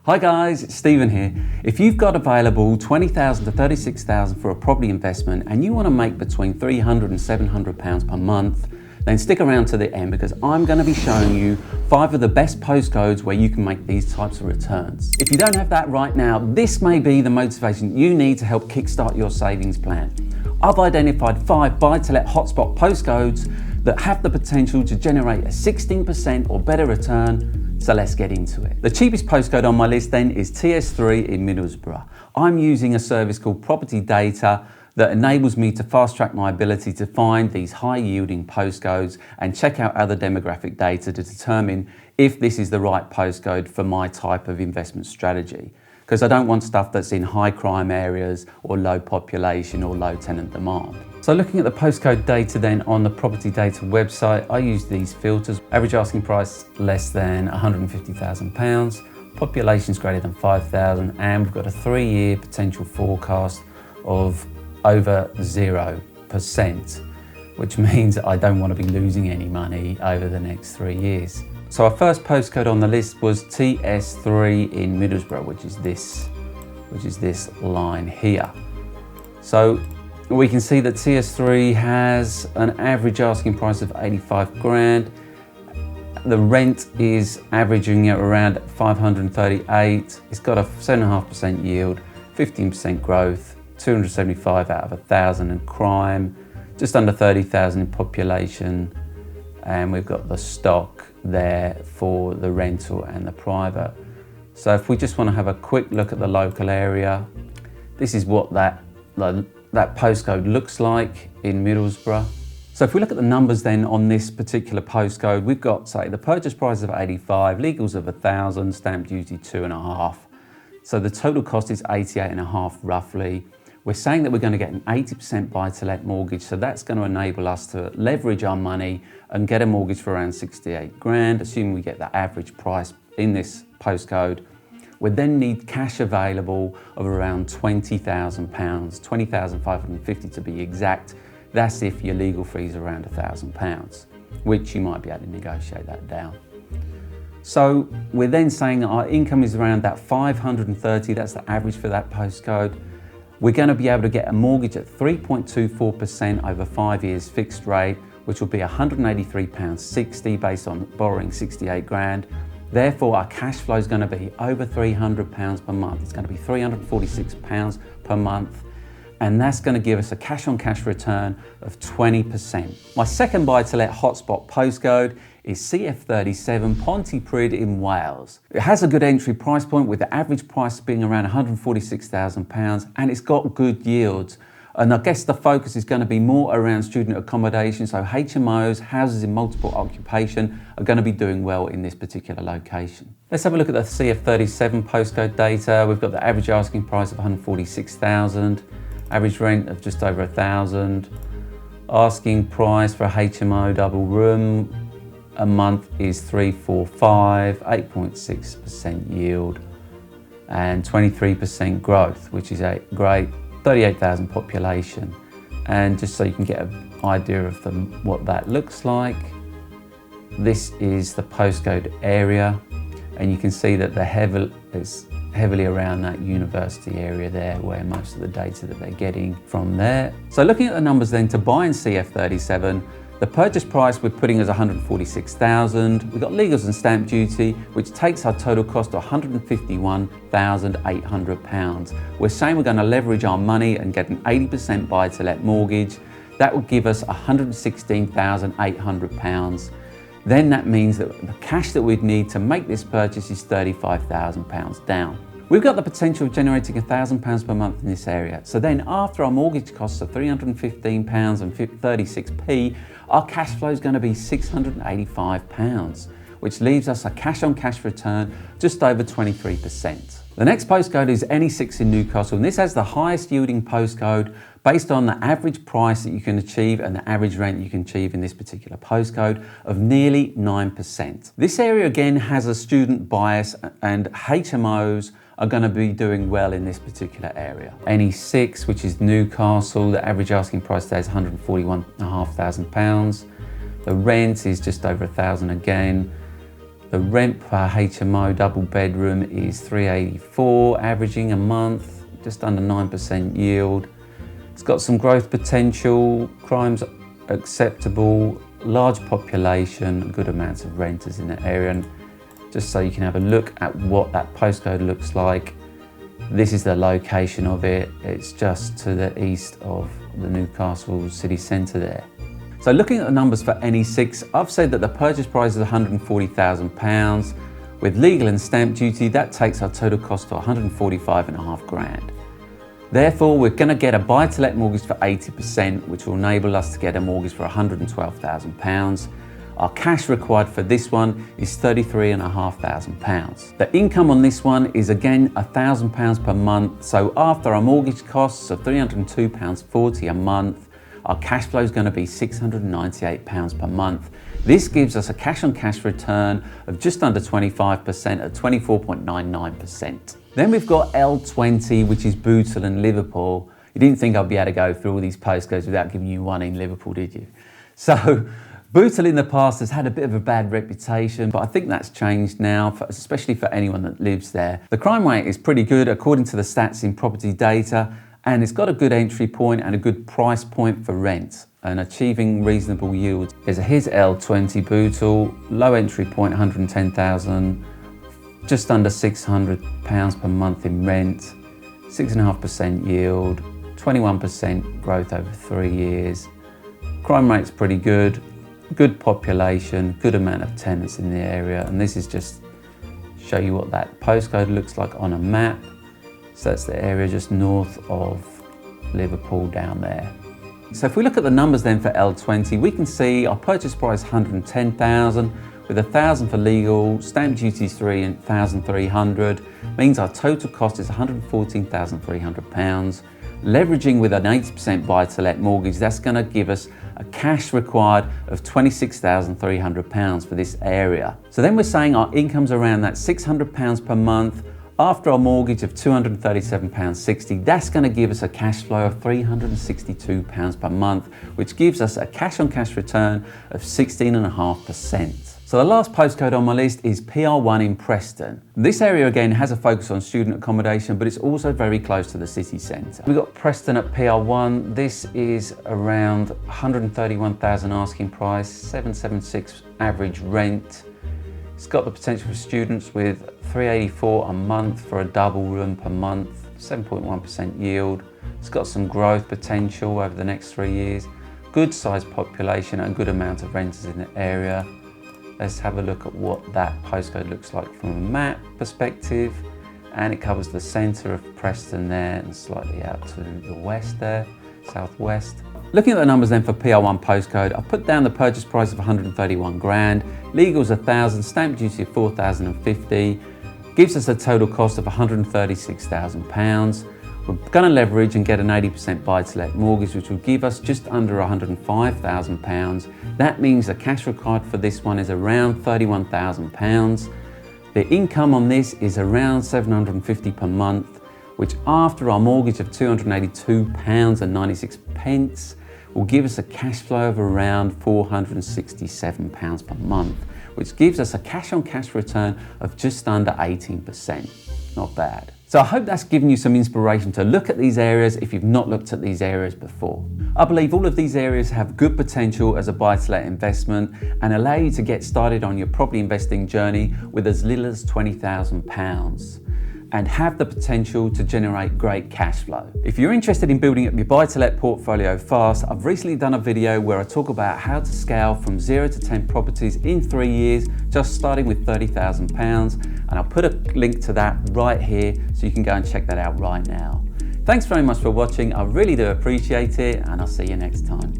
Hi guys, it's Stephen here. If you've got available $20,000 to $36,000 for a property investment and you want to make between £300 and £700 per month, then stick around to the end because I'm going to be showing you 5 of the best postcodes where you can make these types of returns. If you don't have that right now, this may be the motivation you need to help kickstart your savings plan. I've identified 5 buy-to-let hotspot postcodes that have the potential to generate a 16% or better return. So let's get into it. The cheapest postcode on my list then is TS3 in Middlesbrough. I'm using a service called Property Data that enables me to fast track my ability to find these high yielding postcodes and check out other demographic data to determine if this is the right postcode for my type of investment strategy. Because I don't want stuff that's in high crime areas or low population or low tenant demand. So looking at the postcode data then on the Property Data website, I use these filters. Average asking price less than £150,000, population's greater than 5,000, and we've got a 3-year potential forecast of over 0%, which means I don't want to be losing any money over the next 3 years. So our first postcode on the list was TS3 in Middlesbrough, which is this line here. So we can see that TS3 has an average asking price of 85 grand. The rent is averaging at around 538. It's got a 7.5% yield, 15% growth, 275 out of 1,000 in crime, just under 30,000 in population, and we've got the stock there for the rental and the private. So if we just want to have a quick look at the local area, this is what that postcode looks like in Middlesbrough. So if we look at the numbers then on this particular postcode, we've got, say, the purchase price of 85, legals of 1,000, stamp duty 2.5. So the total cost is 88.5 roughly. We're saying that we're going to get an 80% buy-to-let mortgage, so that's going to enable us to leverage our money and get a mortgage for around 68 grand, assuming we get the average price in this postcode. We then need cash available of around £20,000, £20,550 to be exact. That's if your legal fees are around £1,000, which you might be able to negotiate that down. So we're then saying that our income is around that 530, that's the average for that postcode. We're going to be able to get a mortgage at 3.24% over 5 years fixed rate, which will be £183.60 based on borrowing 68 grand. Therefore, our cash flow is going to be over £300 per month. It's going to be £346 per month. And that's going to give us a cash on cash return of 20%. My second buy-to-let hotspot postcode is CF37 Pontypool in Wales. It has a good entry price point with the average price being around £146,000 and it's got good yields. And I guess the focus is going to be more around student accommodation, so HMOs, houses in multiple occupation, are going to be doing well in this particular location. Let's have a look at the CF37 postcode data. We've got the average asking price of £146,000, average rent of just over 1,000, asking price for a HMO double room a month is 345, 8.6% yield, and 23% growth, which is a great 38,000 population. And just so you can get an idea of what that looks like, this is the postcode area, and you can see that it's heavily around that university area there where most of the data that they're getting from there. So looking at the numbers then to buy in CF37, the purchase price we're putting as £146,000. We've got legals and stamp duty, which takes our total cost to £151,800. We're saying we're going to leverage our money and get an 80% buy-to-let mortgage. That will give us £116,800. Then that means that the cash that we'd need to make this purchase is £35,000 down. We've got the potential of generating £1,000 per month in this area. So then after our mortgage costs of £315 and 36p, our cash flow is going to be £685, which leaves us a cash on cash return just over 23%. The next postcode is NE6 in Newcastle, and this has the highest yielding postcode based on the average price that you can achieve and the average rent you can achieve in this particular postcode of nearly 9%. This area again has a student bias, and HMOs are going to be doing well in this particular area. NE6, which is Newcastle, the average asking price there is £141,500. The rent is just over 1,000 again. The rent per HMO double bedroom is $384, averaging a month, just under 9% yield. It's got some growth potential, crime's acceptable, large population, good amounts of renters in the area. And just so you can have a look at what that postcode looks like, this is the location of it. It's just to the east of the Newcastle city centre there. So looking at the numbers for NE6, I've said that the purchase price is £140,000. With legal and stamp duty, that takes our total cost to £145.5 grand. Therefore, we're going to get a buy-to-let mortgage for 80%, which will enable us to get a mortgage for £112,000. Our cash required for this one is £33,500. The income on this one is again £1,000 per month. So after our mortgage costs of £302.40 a month, our cash flow is going to be £698 per month. This gives us a cash-on-cash return of just under 25% at 24.99%. Then we've got L20, which is BTL and Liverpool. You didn't think I'd be able to go through all these postcodes without giving you one in Liverpool, did you? So BTL in the past has had a bit of a bad reputation, but I think that's changed now, especially for anyone that lives there. The crime rate is pretty good according to the stats in property data, and it's got a good entry point and a good price point for rent and achieving reasonable yields. Here's L20 BTL, low entry point 110,000, just under £600 per month in rent, 6.5% yield, 21% growth over 3 years. Crime rate's pretty good, good population, good amount of tenants in the area, and this is just show you what that postcode looks like on a map. So that's the area just north of Liverpool down there. So if we look at the numbers then for L20, we can see our purchase price £110,000 with £1,000 for legal, stamp duty £3,300, means our total cost is £114,300. Leveraging with an 80% buy-to-let mortgage, that's going to give us a cash required of £26,300 for this area. So then we're saying our income's around that £600 per month. After our mortgage of £237.60, that's going to give us a cash flow of £362 per month, which gives us a cash-on-cash return of 16.5%. So the last postcode on my list is PR1 in Preston. This area again has a focus on student accommodation, but it's also very close to the city centre. We've got Preston at PR1. This is around 131,000 asking price, 776 average rent. It's got the potential for students with $384 a month for a double room per month, 7.1% yield. It's got some growth potential over the next 3 years. Good sized population and a good amount of renters in the area. Let's have a look at what that postcode looks like from a map perspective. And it covers the centre of Preston there and slightly out to the west there, southwest. Looking at the numbers then for PR1 postcode, I've put down the purchase price of 131 grand, legal's 1,000, stamp duty of 4,050, gives us a total cost of £136,000. We're going to leverage and get an 80% buy-to-let mortgage, which will give us just under £105,000. That means the cash required for this one is around £31,000. The income on this is around £750 per month, which after our mortgage of £282.96 will give us a cash flow of around £467 per month, which gives us a cash-on-cash return of just under 18%. Not bad. So I hope that's given you some inspiration to look at these areas if you've not looked at these areas before. I believe all of these areas have good potential as a buy-to-let investment and allow you to get started on your property investing journey with as little as £20,000 and have the potential to generate great cash flow. If you're interested in building up your buy-to-let portfolio fast, I've recently done a video where I talk about how to scale from 0 to 10 properties in 3 years, just starting with £30,000. And I'll put a link to that right here so you can go and check that out right now. Thanks very much for watching. I really do appreciate it, and I'll see you next time.